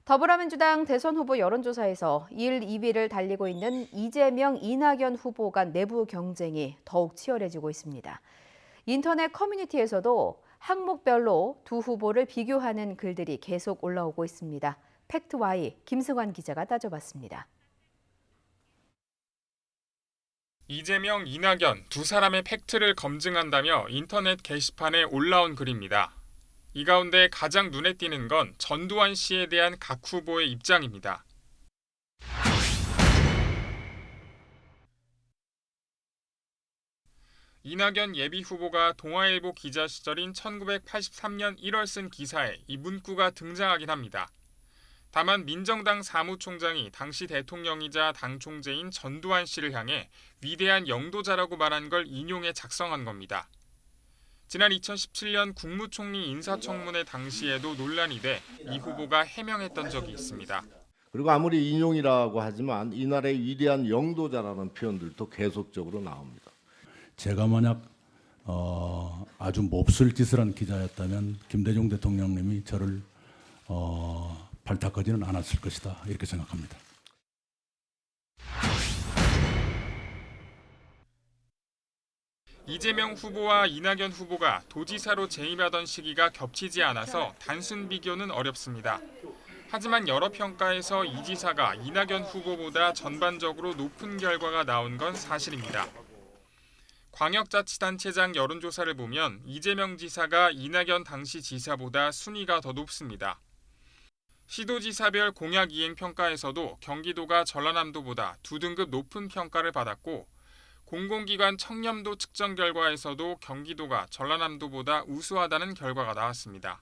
더불어민주당 대선 후보 여론조사에서 1, 2위를 달리고 있는 이재명, 이낙연 후보 간 내부 경쟁이 더욱 치열해지고 있습니다. 인터넷 커뮤니티에서도 항목별로 두 후보를 비교하는 글들이 계속 올라오고 있습니다. 팩트와이 김승환 기자가 따져봤습니다. 이재명, 이낙연 두 사람의 팩트를 검증한다며 인터넷 게시판에 올라온 글입니다. 이 가운데 가장 눈에 띄는 건 전두환 씨에 대한 각 후보의 입장입니다. 이낙연 예비후보가 동아일보 기자 시절인 1983년 1월 쓴 기사에 이 문구가 등장하긴 합니다. 다만 민정당 사무총장이 당시 대통령이자 당 총재인 전두환 씨를 향해 위대한 영도자라고 말한 걸 인용해 작성한 겁니다. 지난 2017년 국무총리 인사청문회 당시에도 논란이 돼 이 후보가 해명했던 적이 있습니다. 그리고 아무리 인용이라고 하지만 이날의 위대한 영도자라는 표현들도 계속적으로 나옵니다. 제가 만약 아주 몹쓸 짓을 한 기자였다면 김대중 대통령님이 저를 발탁하지는 않았을 것이다, 이렇게 생각합니다. 이재명 후보와 이낙연 후보가 도지사로 재임하던 시기가 겹치지 않아서 단순 비교는 어렵습니다. 하지만 여러 평가에서 이 지사가 이낙연 후보보다 전반적으로 높은 결과가 나온 건 사실입니다. 광역자치단체장 여론조사를 보면 이재명 지사가 이낙연 당시 지사보다 순위가 더 높습니다. 시도지사별 공약 이행 평가에서도 경기도가 전라남도보다 2등급 높은 평가를 받았고 공공기관 청렴도 측정 결과에서도 경기도가 전라남도보다 우수하다는 결과가 나왔습니다.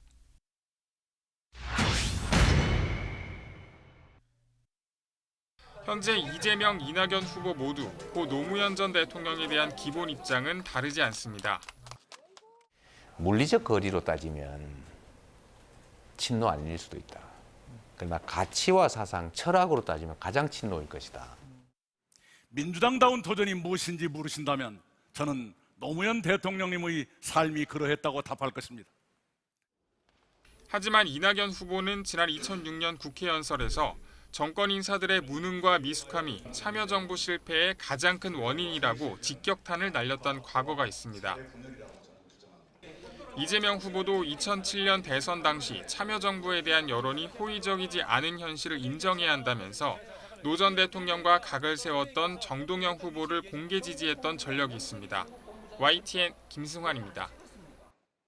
현재 이재명, 이낙연 후보 모두 고 노무현 전 대통령에 대한 기본 입장은 다르지 않습니다. 물리적 거리로 따지면 친노 아닐 수도 있다. 그러나 가치와 사상, 철학으로 따지면 가장 친노일 것이다. 민주당다운 도전이 무엇인지 물으신다면 저는 노무현 대통령님의 삶이 그러했다고 답할 것입니다. 하지만 이낙연 후보는 지난 2006년 국회 연설에서 정권 인사들의 무능과 미숙함이 참여정부 실패의 가장 큰 원인이라고 직격탄을 날렸던 과거가 있습니다. 이재명 후보도 2007년 대선 당시 참여정부에 대한 여론이 호의적이지 않은 현실을 인정해야 한다면서 노 전 대통령과 각을 세웠던 정동영 후보를 공개 지지했던 전력이 있습니다. YTN 김승환입니다.